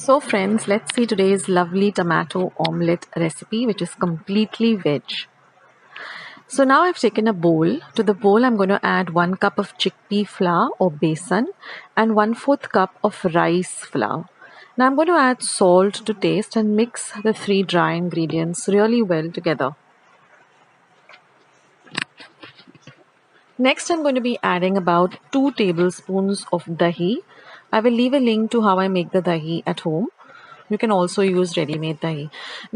So friends, let's see today's lovely tomato omelette recipe, which is completely veg. So now I've taken a bowl. To the bowl I'm going to add 1 cup of chickpea flour or besan and 1/4 cup of rice flour. Now I'm going to add salt to taste and mix the 3 dry ingredients really well together. Next I'm going to be adding about 2 tablespoons of dahi. I will leave a link to how I make the dahi at home. You can also use ready-made dahi.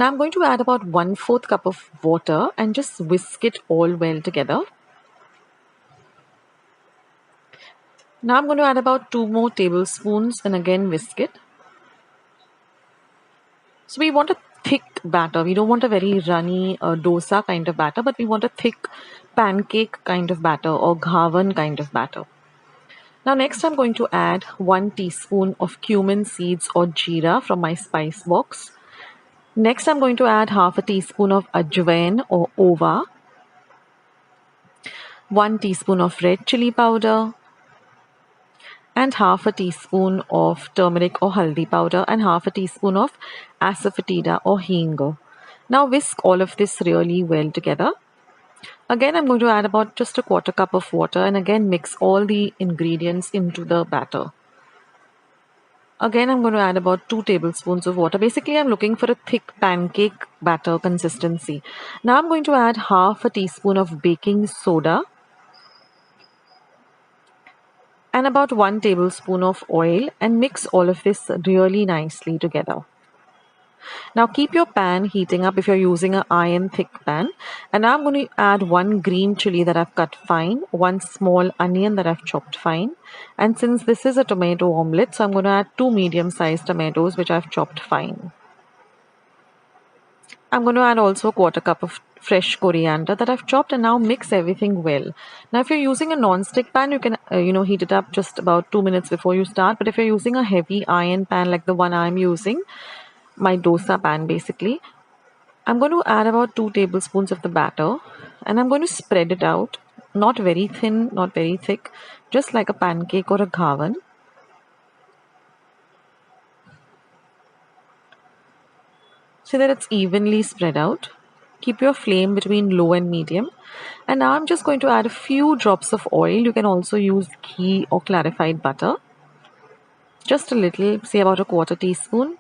Now I'm going to add about 1/4 cup of water and just whisk it all well together. Now I'm going to add about 2 more tablespoons and again whisk it. So we want a thick batter. We don't want a very runny dosa kind of batter, but we want a thick pancake kind of batter or ghavan kind of batter. Now next I'm going to add 1 teaspoon of cumin seeds or jeera from my spice box. Next I'm going to add half a teaspoon of ajwain or ova, 1 teaspoon of red chili powder, and half a teaspoon of turmeric or haldi powder, and half a teaspoon of asafoetida or hing. Now whisk all of this really well together. Again I'm going to add about just a 1/4 cup of water and again mix all the ingredients into the batter. Again I'm going to add about 2 tablespoons of water. Basically I'm looking for a thick pancake batter consistency. Now I'm going to add half a teaspoon of baking soda and about 1 tablespoon of oil and mix all of this really nicely together. Now keep your pan heating up if you're using an iron thick pan. And now I'm going to add 1 green chili that I've cut fine, 1 small onion that I've chopped fine. And since this is a tomato omelette, so I'm going to add 2 medium-sized tomatoes which I've chopped fine. I'm going to add also a 1/4 cup of fresh coriander that I've chopped and now mix everything well. Now if you're using a non-stick pan, you can heat it up just about 2 minutes before you start. But if you're using a heavy iron pan like the one I'm using, my dosa pan basically, I'm going to add about 2 tablespoons of the batter and I'm going to spread it out, not very thin, not very thick, just like a pancake or a ghavan. So that it's evenly spread out. Keep your flame between low and medium. And now I'm just going to add a few drops of oil. You can also use ghee or clarified butter. Just a little, say about a 1/4 teaspoon.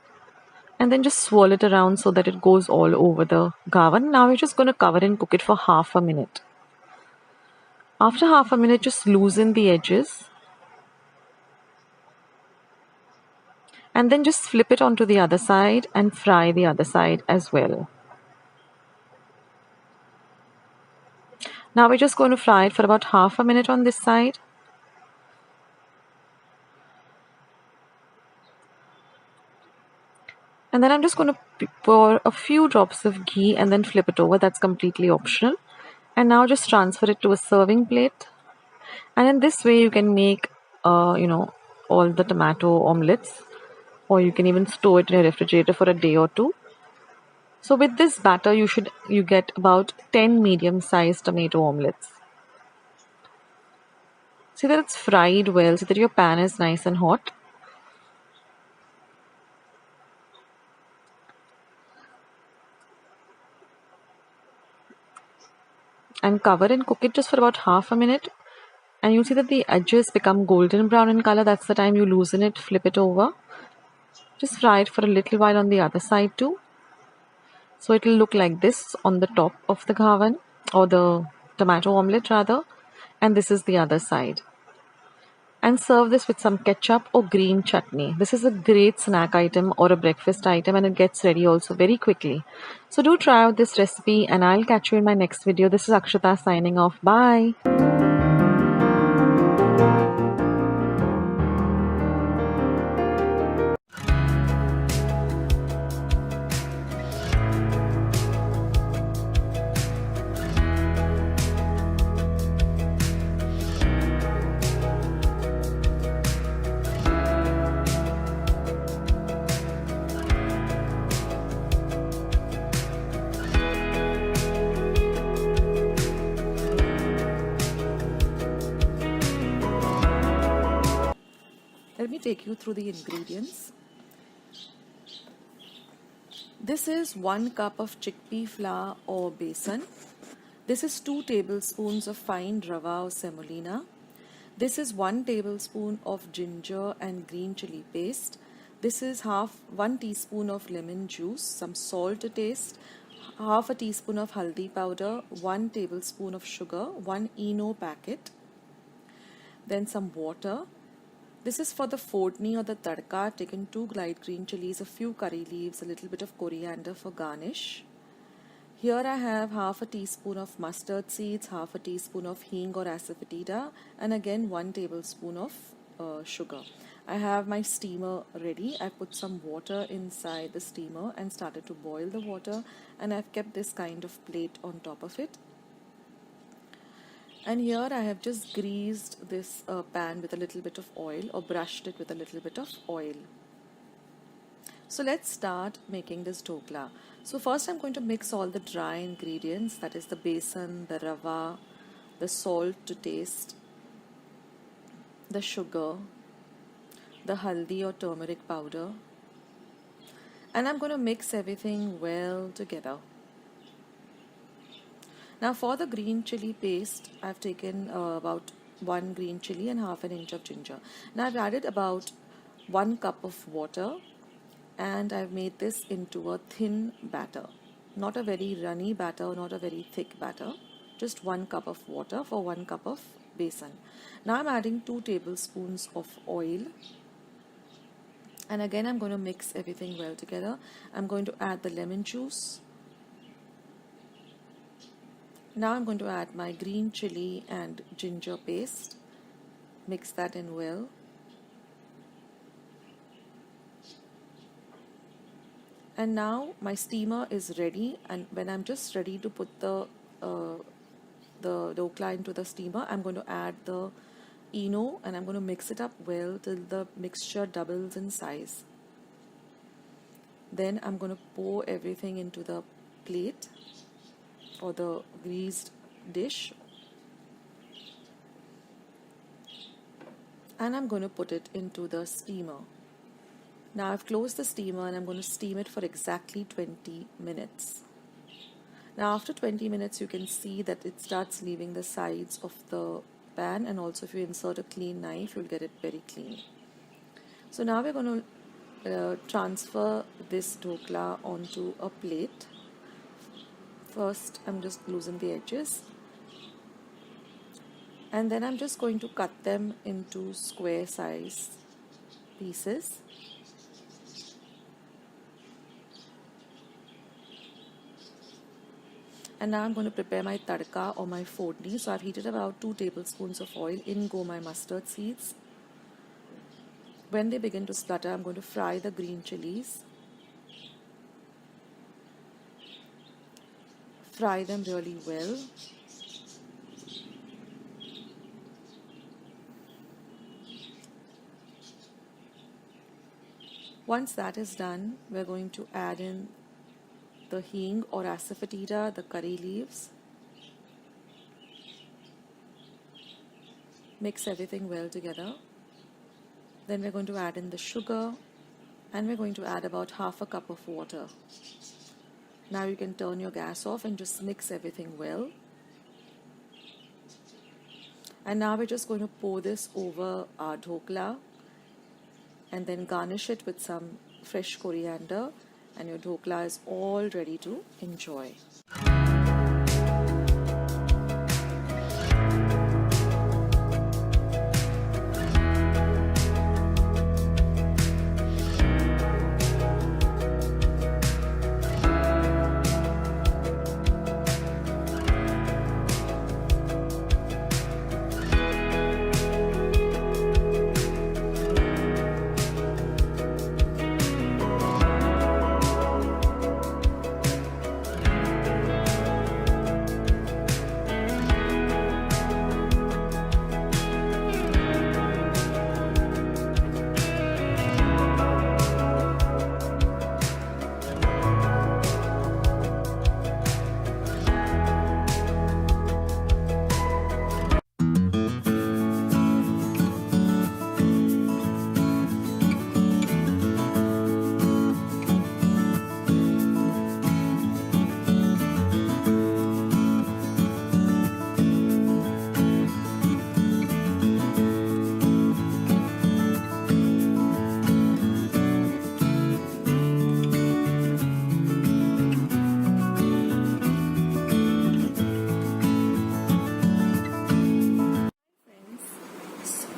And then just swirl it around so that it goes all over the ghavan. Now we're just going to cover and cook it for half a minute. After half a minute, just loosen the edges. And then just flip it onto the other side and fry the other side as well. Now we're just going to fry it for about half a minute on this side. And then I'm just going to pour a few drops of ghee and then flip it over. That's completely optional. And now just transfer it to a serving plate. And in this way you can make, all the tomato omelettes. Or you can even store it in a refrigerator for a day or 2. So with this batter, you get about 10 medium-sized tomato omelettes. See that it's fried well, so that your pan is nice and hot. And cover and cook it just for about half a minute. And you'll see that the edges become golden brown in color. That's the time you loosen it, flip it over. Just fry it for a little while on the other side too. So it will look like this on the top of the ghavan or the tomato omelette rather. And this is the other side. And serve this with some ketchup or green chutney. This is a great snack item or a breakfast item and it gets ready also very quickly. So do try out this recipe and I'll catch you in my next video. This is Akshata signing off. Bye. Let me take you through the ingredients. This is 1 cup of chickpea flour or besan. This is 2 tablespoons of fine rava or semolina. This is 1 tablespoon of ginger and green chili paste. This is 1 teaspoon of lemon juice, some salt to taste, half a teaspoon of haldi powder, 1 tablespoon of sugar, 1 Eno packet, then some water. This is for the fortni or the tadka. Taken 2 light green chilies, a few curry leaves, a little bit of coriander for garnish. Here I have half a teaspoon of mustard seeds, half a teaspoon of hing or asafoetida, and again 1 tablespoon of sugar. I have my steamer ready. I put some water inside the steamer and started to boil the water, and I've kept this kind of plate on top of it. And here I have just greased this pan with a little bit of oil, or brushed it with a little bit of oil. So let's start making this dhokla. So first I'm going to mix all the dry ingredients, that is the besan, the rava, the salt to taste, the sugar, the haldi or turmeric powder, and I'm going to mix everything well together. Now for the green chili paste, I've taken about 1 green chili and half an inch of ginger. Now I've added about 1 cup of water, and I've made this into a thin batter. Not a very runny batter, not a very thick batter. Just 1 cup of water for 1 cup of besan. Now I'm adding 2 tablespoons of oil. And again I'm going to mix everything well together. I'm going to add the lemon juice. Now I'm going to add my green chili and ginger paste. Mix that in well. And now my steamer is ready, and when I'm just ready to put the dhokla into the steamer, I'm going to add the Eno and I'm going to mix it up well till the mixture doubles in size. Then I'm going to pour everything into the plate or the greased dish, and I'm going to put it into the steamer. Now I've closed the steamer and I'm going to steam it for exactly 20 minutes. Now after 20 minutes you can see that it starts leaving the sides of the pan, and also if you insert a clean knife you'll get it very clean. So now we're going to transfer this dhokla onto a plate. First I'm just loosening the edges, and then I'm just going to cut them into square size pieces. And now I'm going to prepare my tadka or my fortni. So I've heated about 2 tablespoons of oil. In go my mustard seeds. When they begin to splutter, I'm going to fry the green chilies. Fry them really well. Once that is done, we're going to add in the hing or asafoetida, the curry leaves. Mix everything well together. Then we're going to add in the sugar, and we're going to add about half a cup of water. Now you can turn your gas off and just mix everything well. And now we're just going to pour this over our dhokla and then garnish it with some fresh coriander, and your dhokla is all ready to enjoy.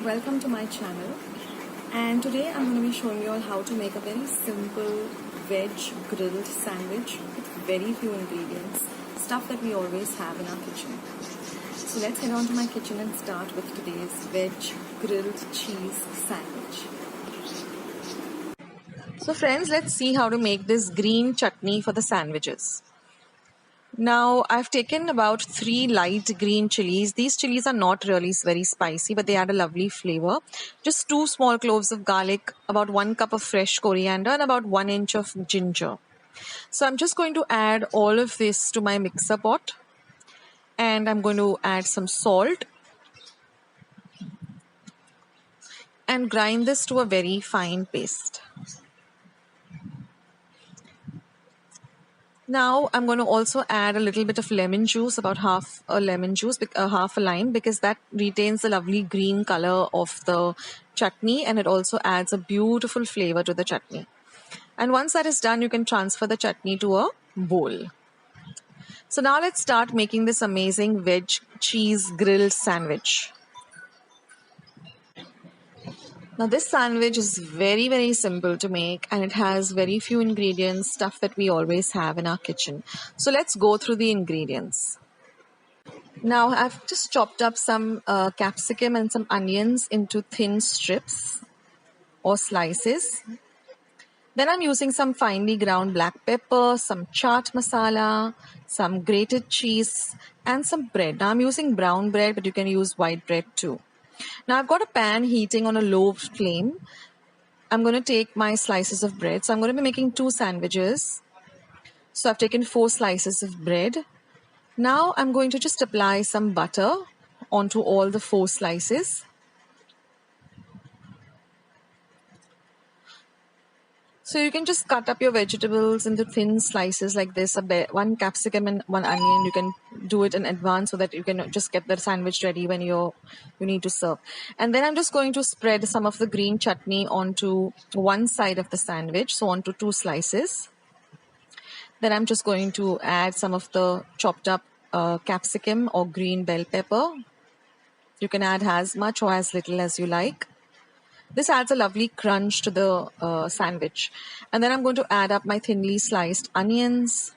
Welcome to my channel, and today I'm going to be showing you all how to make a very simple veg grilled sandwich with very few ingredients, stuff that we always have in our kitchen. So let's head on to my kitchen and start with today's veg grilled cheese sandwich. So friends, let's see how to make this green chutney for the sandwiches. Now, I've taken about 3 light green chilies. These chilies are not really very spicy, but they add a lovely flavor. Just 2 small cloves of garlic, about 1 cup of fresh coriander, and about 1 inch of ginger. So I'm just going to add all of this to my mixer pot. And I'm going to add some salt. And grind this to a very fine paste. Now I'm going to also add a little bit of lemon juice, about half a lemon juice, half a lime, because that retains the lovely green color of the chutney and it also adds a beautiful flavor to the chutney. And once that is done, you can transfer the chutney to a bowl. So now let's start making this amazing veg cheese grilled sandwich. Now this sandwich is very simple to make and it has very few ingredients, stuff that we always have in our kitchen. So let's go through the ingredients. Now I've just chopped up some capsicum and some onions into thin strips or slices. Then I'm using some finely ground black pepper, some chaat masala, some grated cheese and some bread. Now I'm using brown bread, but you can use white bread too. Now I've got a pan heating on a low flame. I'm going to take my slices of bread. So I'm going to be making 2 sandwiches. So I've taken 4 slices of bread. Now I'm going to just apply some butter onto all the 4 slices. So you can just cut up your vegetables into thin slices like this, 1 capsicum and 1 onion. You can do it in advance so that you can just get the sandwich ready when you need to serve. And then I'm just going to spread some of the green chutney onto one side of the sandwich, so onto 2 slices. Then I'm just going to add some of the chopped up capsicum or green bell pepper. You can add as much or as little as you like. This adds a lovely crunch to the sandwich. And then I'm going to add up my thinly sliced onions.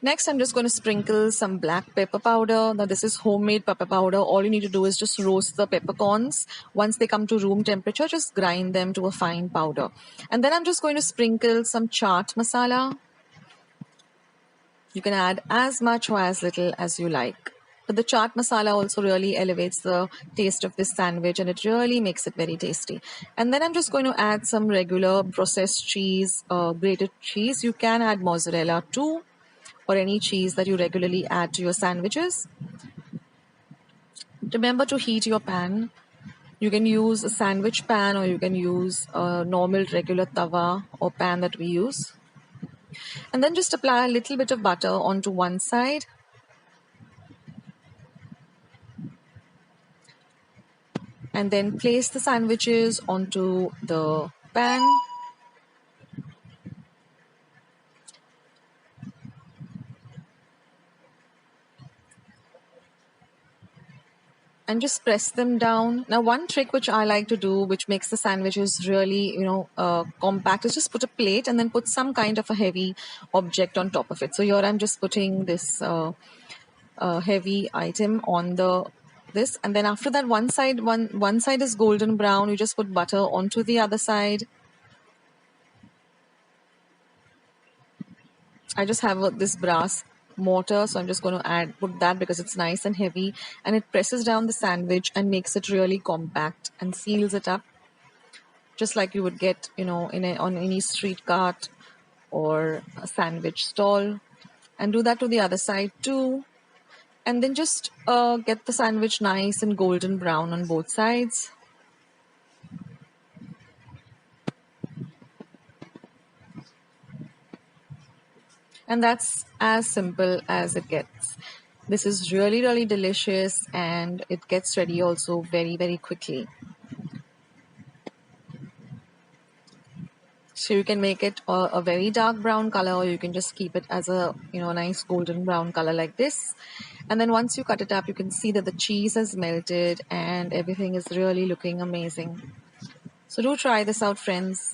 Next, I'm just going to sprinkle some black pepper powder. Now, this is homemade pepper powder. All you need to do is just roast the peppercorns. Once they come to room temperature, just grind them to a fine powder. And then I'm just going to sprinkle some chaat masala. You can add as much or as little as you like. But the chaat masala also really elevates the taste of this sandwich and it really makes it very tasty. And then I'm just going to add some regular processed cheese, grated cheese. You can add mozzarella too, or any cheese that you regularly add to your sandwiches. Remember to heat your pan. You can use a sandwich pan or you can use a normal regular tawa or pan that we use. And then just apply a little bit of butter onto one side. And then place the sandwiches onto the pan. And just press them down. Now, one trick which I like to do, which makes the sandwiches really, compact, is just put a plate and then put some kind of a heavy object on top of it. So here I'm just putting this heavy item on this, and then after that, one side is golden brown. You just put butter onto the other side. I just have this brass mortar, so I'm just going to put that because it's nice and heavy and it presses down the sandwich and makes it really compact and seals it up, just like you would get on any street cart or a sandwich stall. And do that to the other side too, and then just get the sandwich nice and golden brown on both sides. And that's as simple as it gets. This is really delicious and it gets ready also very quickly. So you can make it a very dark brown color, or you can just keep it as a nice golden brown color like this. And then once you cut it up, you can see that the cheese has melted and everything is really looking amazing. So do try this out, friends.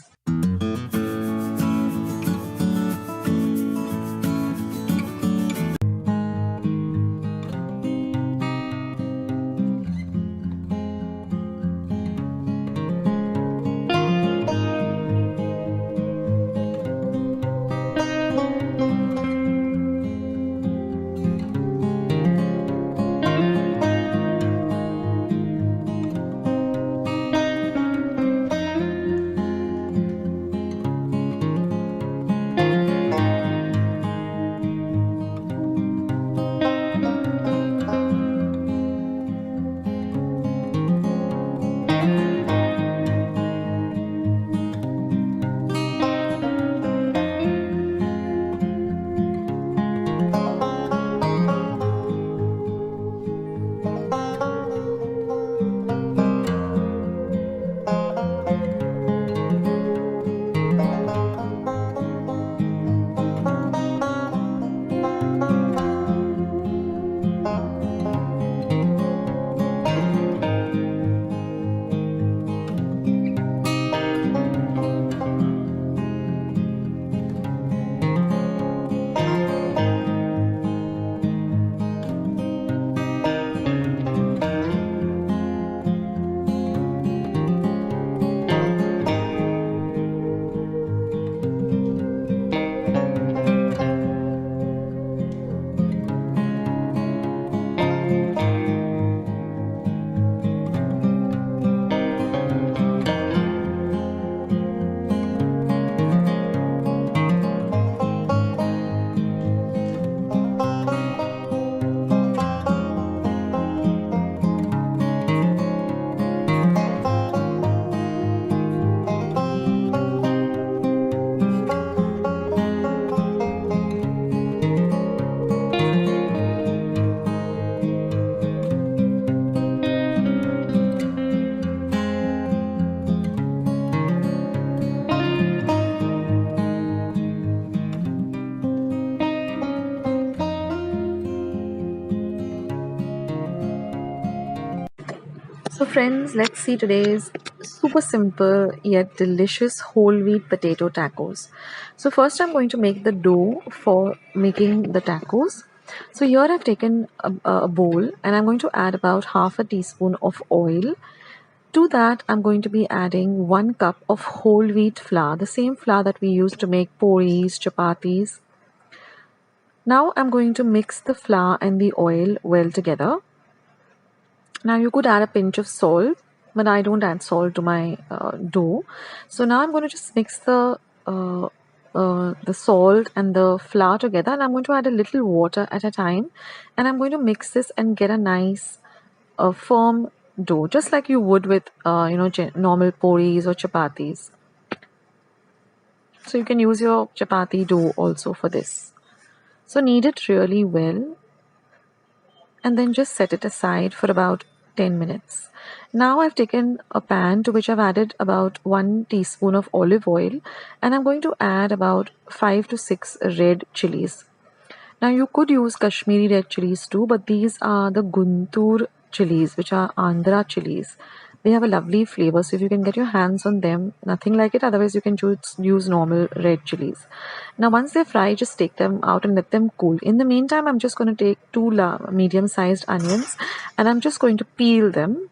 So friends, let's see today's super simple yet delicious whole wheat potato tacos. So first I'm going to make the dough for making the tacos. So here I've taken a bowl and I'm going to add about half a teaspoon of oil. To that I'm going to be adding 1 cup of whole wheat flour, the same flour that we use to make puris, chapatis. Now I'm going to mix the flour and the oil well together. Now you could add a pinch of salt, but I don't add salt to my dough. So now I'm going to just mix the salt and the flour together, and I'm going to add a little water at a time, and I'm going to mix this and get a nice firm dough, just like you would with normal puris or chapatis. So you can use your chapati dough also for this. So knead it really well, and then just set it aside for about 10 minutes. Now I've taken a pan to which I've added about 1 teaspoon of olive oil, and I'm going to add about 5 to 6 red chilies. Now you could use Kashmiri red chilies too, but these are the Guntur chilies, which are Andhra chilies. They have a lovely flavor, so if you can get your hands on them, nothing like it. Otherwise, you can use normal red chilies. Now, once they're fried, just take them out and let them cool. In the meantime, I'm just going to take 2 medium-sized onions, and I'm just going to peel them.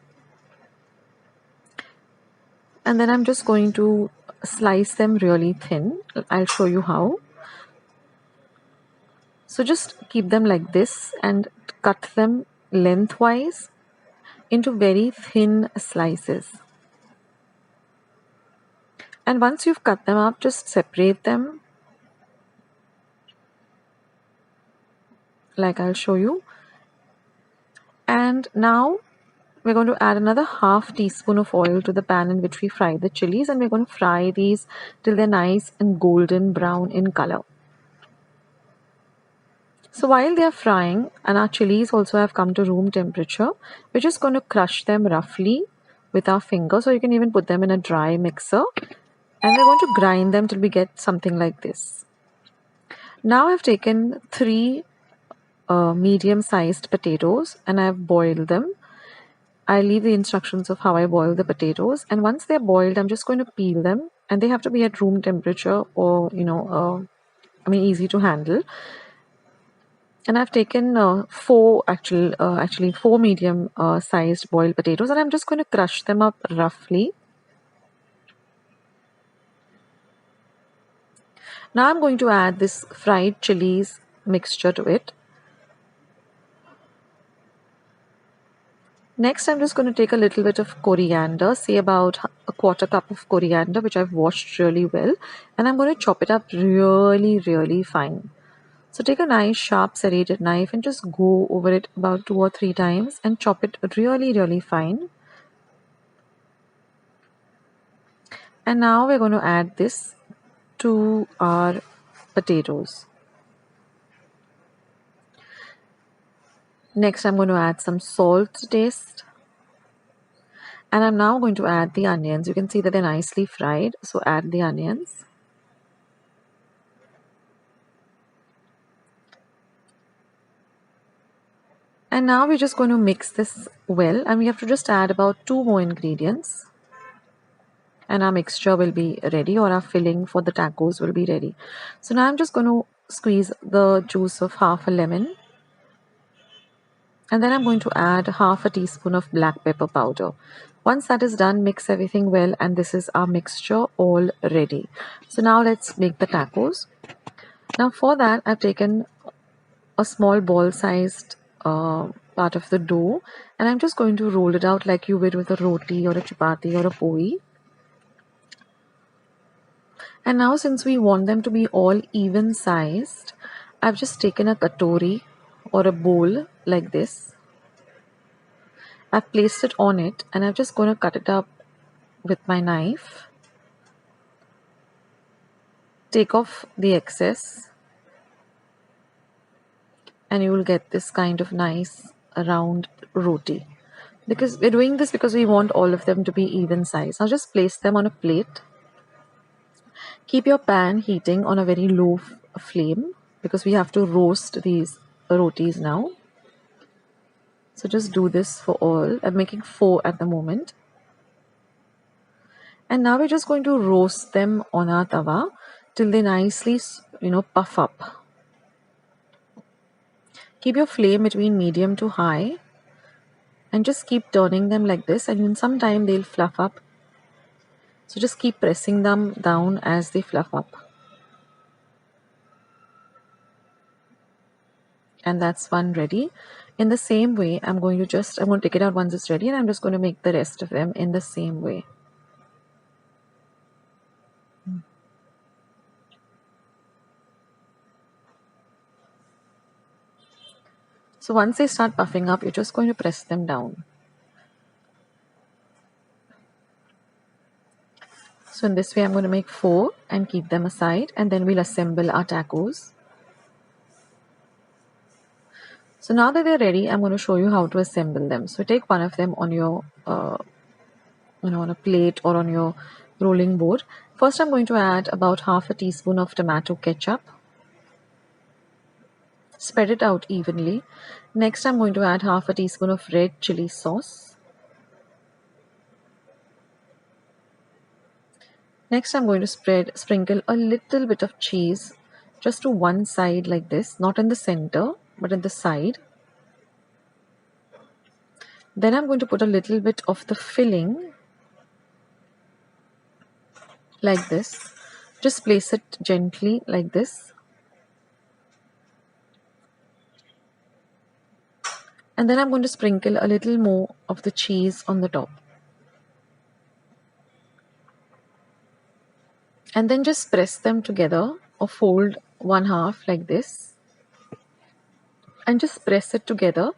And then I'm just going to slice them really thin. I'll show you how. So just keep them like this and cut them lengthwise into very thin slices. And once you've cut them up, just separate them like I'll show you. And now we're going to add another half teaspoon of oil to the pan in which we fry the chilies, and we're going to fry these till they're nice and golden brown in color. So while they are frying and our chilies also have come to room temperature, we're just going to crush them roughly with our finger. So you can even put them in a dry mixer. And we're going to grind them till we get something like this. Now I've taken 3 medium-sized potatoes and I've boiled them. I leave the instructions of how I boil the potatoes, and once they're boiled, I'm just going to peel them, and they have to be at room temperature or easy to handle. And I've taken 4 medium sized boiled potatoes, and I'm just going to crush them up roughly. Now I'm going to add this fried chilies mixture to it. Next, I'm just going to take a little bit of coriander, say about a 1/4 cup of coriander, which I've washed really well, and I'm going to chop it up really, really fine. So take a nice sharp serrated knife and just go over it about 2 or 3 times and chop it really, really fine. And now we're going to add this to our potatoes. Next, I'm going to add some salt to taste. And I'm now going to add the onions. You can see that they're nicely fried, so add the onions. And now we're just going to mix this well, and we have to just add about 2 more ingredients. And our mixture will be ready, or our filling for the tacos will be ready. So now I'm just going to squeeze the juice of half a lemon. And then I'm going to add half a teaspoon of black pepper powder. Once that is done, mix everything well, and this is our mixture all ready. So now let's make the tacos. Now for that, I've taken a small ball-sized part of the dough, and I'm just going to roll it out like you would with a roti or a chapati or a poi. And now since we want them to be all even sized, I've just taken a katori or a bowl like this. I've placed it on it, and I'm just going to cut it up with my knife. Take off the excess, and you will get this kind of nice round roti. Because we're doing this because we want all of them to be even size. Now just place them on a plate. Keep your pan heating on a very low flame because we have to roast these rotis now. So just do this for all. I'm making 4 at the moment. And now we're just going to roast them on our tawa till they nicely, puff up. Keep your flame between medium to high and just keep turning them like this, and in some time they'll fluff up. So just keep pressing them down as they fluff up. And that's one ready. In the same way, I'm going to take it out once it's ready, and I'm just going to make the rest of them in the same way. So once they start puffing up, you're just going to press them down. So in this way, I'm going to make 4 and keep them aside, and then we'll assemble our tacos. So now that they're ready, I'm going to show you how to assemble them. So take one of them on your, on a plate or on your rolling board. First, I'm going to add about half a teaspoon of tomato ketchup. Spread it out evenly. Next, I'm going to add half a teaspoon of red chili sauce. Next, I'm going to sprinkle a little bit of cheese just to one side like this, not in the center, but in the side. Then I'm going to put a little bit of the filling like this. Just place it gently like this. And then I'm going to sprinkle a little more of the cheese on the top. And then just press them together or fold one half like this. And just press it together.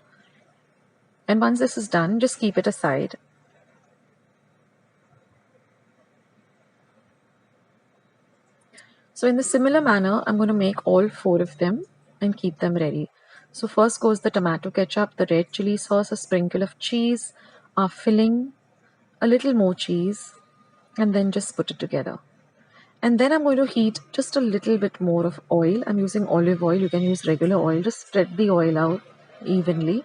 And once this is done, just keep it aside. So in the similar manner, I'm going to make all 4 of them and keep them ready. So first goes the tomato ketchup, the red chili sauce, a sprinkle of cheese, our filling, a little more cheese, and then just put it together. And then I'm going to heat just a little bit more of oil. I'm using olive oil. You can use regular oil. Just spread the oil out evenly.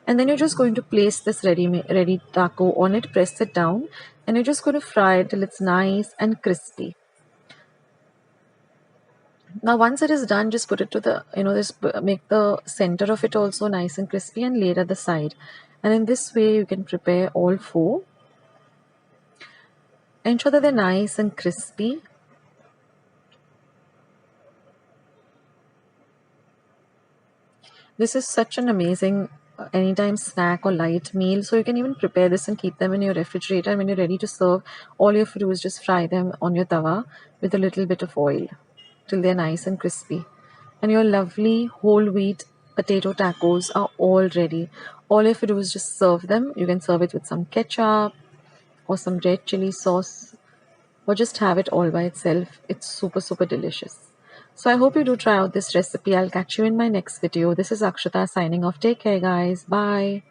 And then you're just going to place this ready taco on it, press it down, and you're just going to fry it till it's nice and crispy. Now, once it is done, just put it to the, make the center of it also nice and crispy and lay it at the side. And in this way, you can prepare all four. Ensure that they're nice and crispy. This is such an amazing anytime snack or light meal. So you can even prepare this and keep them in your refrigerator. And when you're ready to serve, all you have to do is just fry them on your tawa with a little bit of oil till they're nice and crispy. And your lovely whole wheat potato tacos are all ready. All you have to do is just serve them. You can serve it with some ketchup or some red chili sauce, or just have it all by itself. It's super, super delicious. So I hope you do try out this recipe. I'll catch you in my next video. This is Akshata signing off. Take care, guys. Bye.